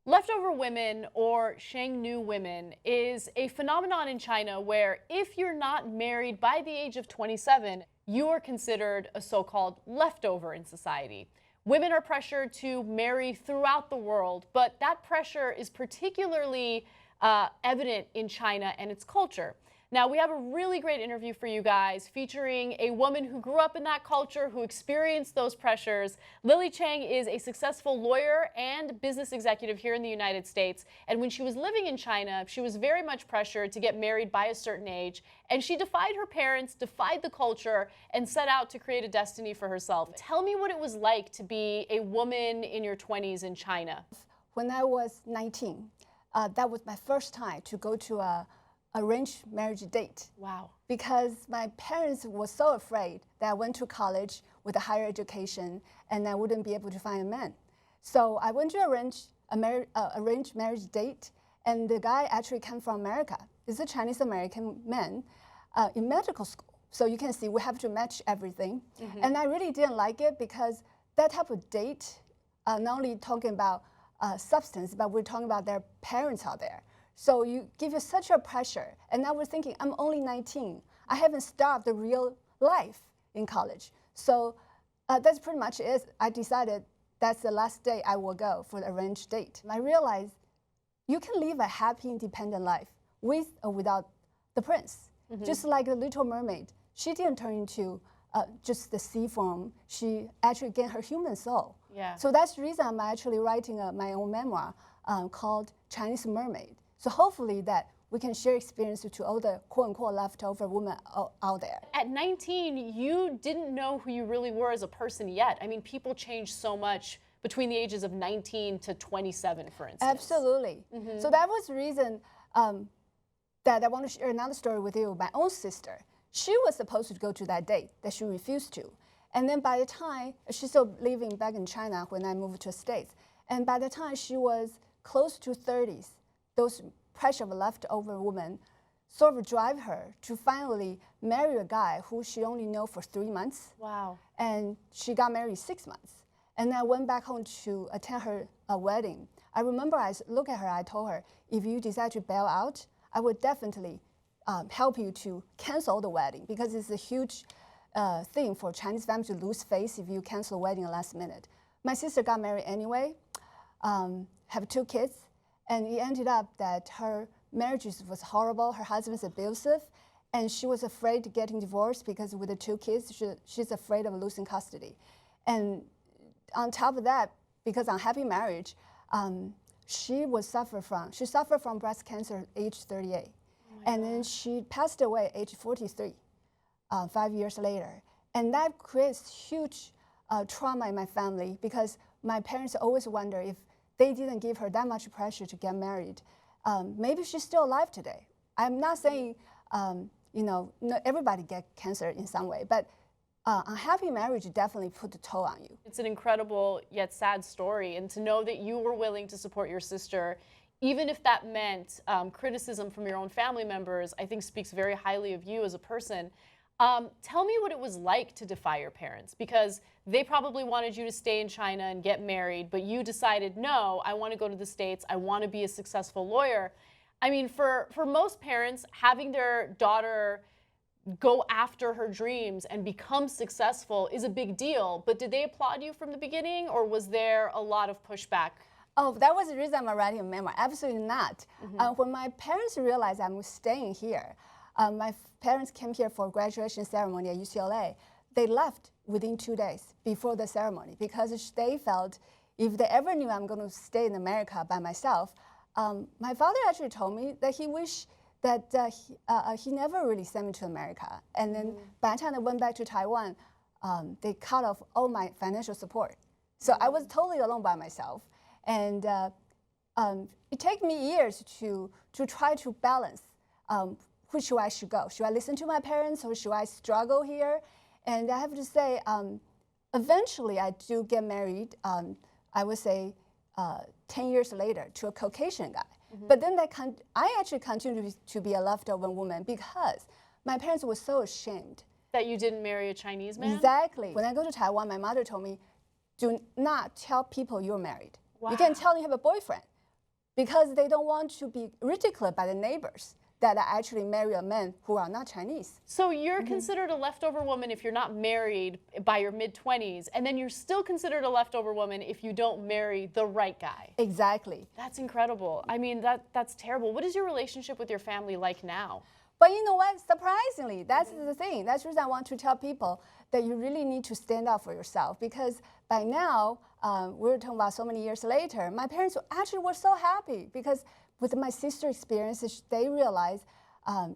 Leftover women, or Shangnu women, is a phenomenon in China where if you're not married by the age of 27, you are considered a so-called leftover in society. Women are pressured to marry throughout the world, but that pressure is particularly evident in China and its culture. Now, we have a really great interview for you guys featuring a woman who grew up in that culture, who experienced those pressures. Lily Chang is a successful lawyer and business executive here in the United States. And when she was living in China, she was very much pressured to get married by a certain age. And she defied her parents, defied the culture, and set out to create a destiny for herself. Tell me what it was like to be a woman in your 20s in China. When I was 19, that was my first time to go to a arranged marriage date. Wow. Because my parents were so afraid that I went to college with a higher education and I wouldn't be able to find a man. So I went to arranged marriage date, and the guy actually came from America. He's a Chinese American man in medical school. So you can see we have to match everything. And I really didn't like it because that type of date, not only talking about substance, but we're talking about their parents out there. So you give you such a pressure. And I was thinking, I'm only 19. I haven't started the real life in college. So that's pretty much it. I decided that's the last day I will go for the arranged date. I realized you can live a happy, independent life with or without the prince. Just like the Little Mermaid. She didn't turn into just the sea form. She actually gained her human soul. Yeah. So that's the reason I'm actually writing my own memoir called Chinese Mermaid. So hopefully that we can share experience to all the quote-unquote leftover women out there. At 19, you didn't know who you really were as a person yet. I mean, people change so much between the ages of 19 to 27, for instance. Absolutely. So that was the reason that I want to share another story with you. My own sister, she was supposed to go to that date that she refused to. And then by the time, she's still living back in China when I moved to the States. And by the time she was close to 30s, those pressure of a leftover woman sort of drive her to finally marry a guy who she only knew for 3 months. Wow. And she got married 6 months. And I went back home to attend her wedding. I remember I looked at her, I told her, if you decide to bail out, I would definitely help you to cancel the wedding, because it's a huge thing for Chinese families to lose face if you cancel a wedding last minute. My sister got married anyway, have 2 kids. And it ended up that her marriage was horrible, her husband's abusive, and she was afraid of getting divorced because with the 2 kids, she's afraid of losing custody. And on top of that, because unhappy marriage, she suffered from breast cancer at age 38. And then she passed away at age 43, 5 years later. And that creates huge trauma in my family, because my parents always wonder if they didn't give her that much pressure to get married, maybe she's still alive today. I'm not saying, not everybody gets cancer in some way, but unhappy marriage definitely put a toll on you. It's an incredible yet sad story, and to know that you were willing to support your sister, even if that meant criticism from your own family members, I think speaks very highly of you as a person. Tell me what it was like to defy your parents, because they probably wanted you to stay in China and get married, but you decided, no, I want to go to the States, I want to be a successful lawyer. I mean, for most parents, having their daughter go after her dreams and become successful is a big deal, but did they applaud you from the beginning, or was there a lot of pushback? Oh, that was the reason I'm writing a memoir. Absolutely not. When my parents realized I'm staying here, my parents came here for a graduation ceremony at UCLA. They left within 2 days before the ceremony, because they felt if they ever knew I'm going to stay in America by myself. My father actually told me that he wished that he never really sent me to America. And then by the time I went back to Taiwan, they cut off all my financial support. So I was totally alone by myself. And it took me years to try to balance which way I should go. Should I listen to my parents, or should I struggle here? And I have to say, eventually I do get married, I would say 10 years later, to a Caucasian guy. But then I actually continued to be a leftover woman, because my parents were so ashamed. That you didn't marry a Chinese man? Exactly. When I go to Taiwan, my mother told me, do not tell people you're married. Wow. You can tell you have a boyfriend, because they don't want to be ridiculed by the neighbors that I actually marry a man who are not Chinese. So you're considered a leftover woman if you're not married by your mid-20s, and then you're still considered a leftover woman if you don't marry the right guy. Exactly. That's incredible. I mean, that's terrible. What is your relationship with your family like now? But you know what? Surprisingly, that's the thing. That's the reason I want to tell people that you really need to stand up for yourself, because by now, we're talking about so many years later, my parents actually were so happy because with my sister's experiences, they realized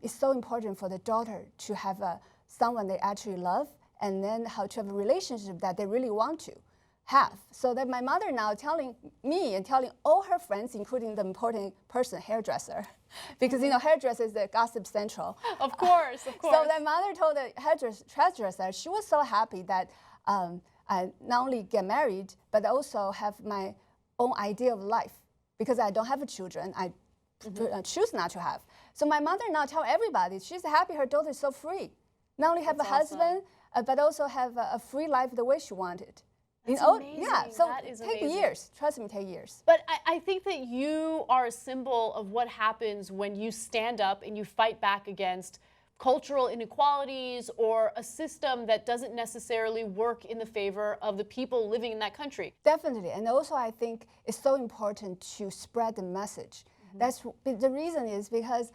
it's so important for the daughter to have someone they actually love, and then how to have a relationship that they really want to have. So that my mother now telling me and telling all her friends, including the important person, hairdresser, because you know hairdresser is the gossip central. Of course, of course. So that mother told the hairdresser she was so happy that I not only get married, but also have my own idea of life. Because I don't have children, I choose not to have. So my mother now tell everybody she's happy her daughter is so free. Not only have a husband, but also have a free life the way she wanted. That's amazing. Yeah, so that is take amazing. years. Trust me, take years. But I think that you are a symbol of what happens when you stand up and you fight back against cultural inequalities or a system that doesn't necessarily work in the favor of the people living in that country. Definitely, and also I think it's so important to spread the message. That's the reason is because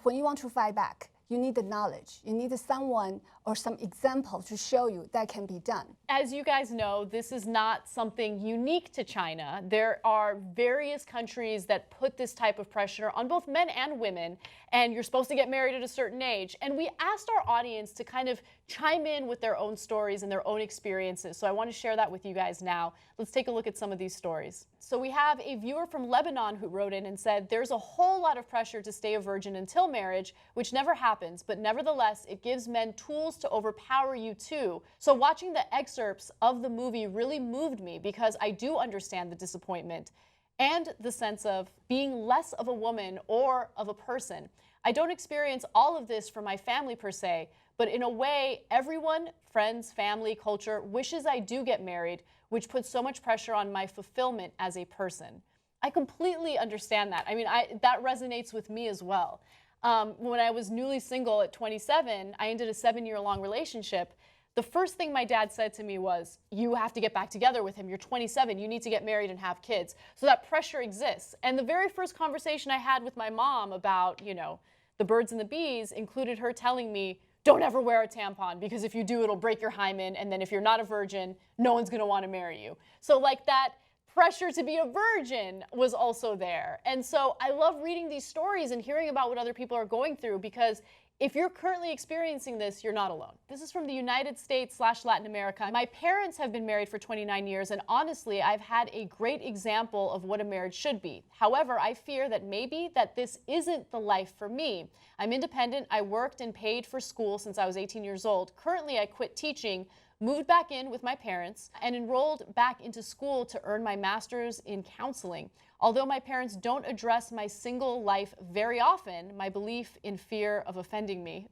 when you want to fight back, you need the knowledge. You need someone or some example to show you that can be done. As you guys know, this is not something unique to China. There are various countries that put this type of pressure on both men and women, and you're supposed to get married at a certain age. And we asked our audience to kind of chime in with their own stories and their own experiences. So I want to share that with you guys now. Let's take a look at some of these stories. So we have a viewer from Lebanon who wrote in and said, there's a whole lot of pressure to stay a virgin until marriage, which never happens, but nevertheless, it gives men tools to overpower you too. So watching the excerpts of the movie really moved me because I do understand the disappointment and the sense of being less of a woman or of a person. I don't experience all of this from my family per se, but in a way, everyone, friends, family, culture, wishes I do get married, which puts so much pressure on my fulfillment as a person. I completely understand that. I mean, that resonates with me as well. When I was newly single at 27, I ended a 7-year-long relationship. The first thing my dad said to me was, you have to get back together with him. You're 27. You need to get married and have kids. So that pressure exists. And the very first conversation I had with my mom about, you know, the birds and the bees included her telling me, don't ever wear a tampon because if you do, it'll break your hymen. And then if you're not a virgin, no one's going to want to marry you. So like that pressure to be a virgin was also there. And so I love reading these stories and hearing about what other people are going through, because if you're currently experiencing this, you're not alone. This is from the United States/Latin America. My parents have been married for 29 years, and honestly, I've had a great example of what a marriage should be. However, I fear that maybe that this isn't the life for me. I'm independent. I worked and paid for school since I was 18 years old. Currently, I quit teaching, moved back in with my parents, and enrolled back into school to earn my master's in counseling. Although my parents don't address my single life very often, my belief in fear of offending me,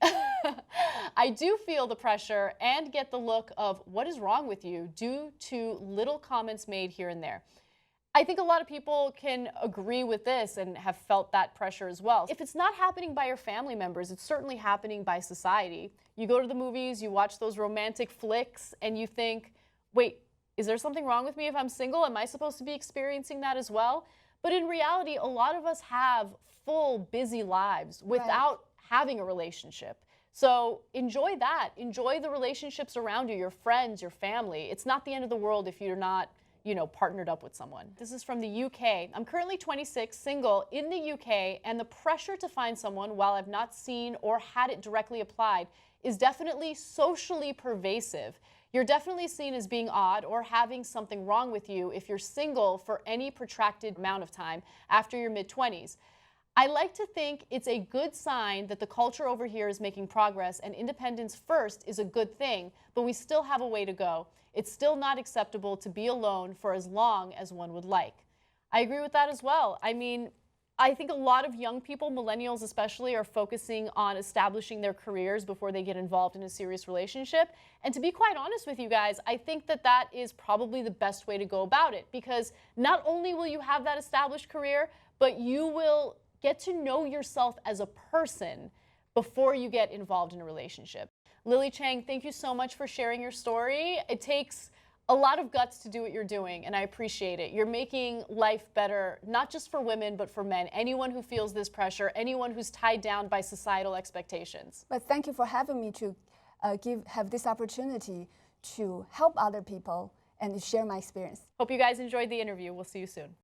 I do feel the pressure and get the look of what is wrong with you due to little comments made here and there. I think a lot of people can agree with this and have felt that pressure as well. If it's not happening by your family members, it's certainly happening by society. You go to the movies, you watch those romantic flicks, and you think, wait, is there something wrong with me if I'm single? Am I supposed to be experiencing that as well? But in reality, a lot of us have full, busy lives without having a relationship. So enjoy that. Enjoy the relationships around you, your friends, your family. It's not the end of the world if you're not, you know, partnered up with someone. This is from the UK. I'm currently 26, single in the UK, and the pressure to find someone, while I've not seen or had it directly applied, is definitely socially pervasive. You're definitely seen as being odd or having something wrong with you if you're single for any protracted amount of time after your mid-20s. I like to think it's a good sign that the culture over here is making progress, and independence first is a good thing, but we still have a way to go. It's still not acceptable to be alone for as long as one would like. I agree with that as well. I mean, I think a lot of young people, millennials especially, are focusing on establishing their careers before they get involved in a serious relationship. And to be quite honest with you guys, I think that that is probably the best way to go about it, because not only will you have that established career, but you will get to know yourself as a person before you get involved in a relationship. Lily Chang, thank you so much for sharing your story. It takes a lot of guts to do what you're doing, and I appreciate it. You're making life better, not just for women, but for men. Anyone who feels this pressure, anyone who's tied down by societal expectations. But thank you for having me to have this opportunity to help other people and share my experience. Hope you guys enjoyed the interview. We'll see you soon.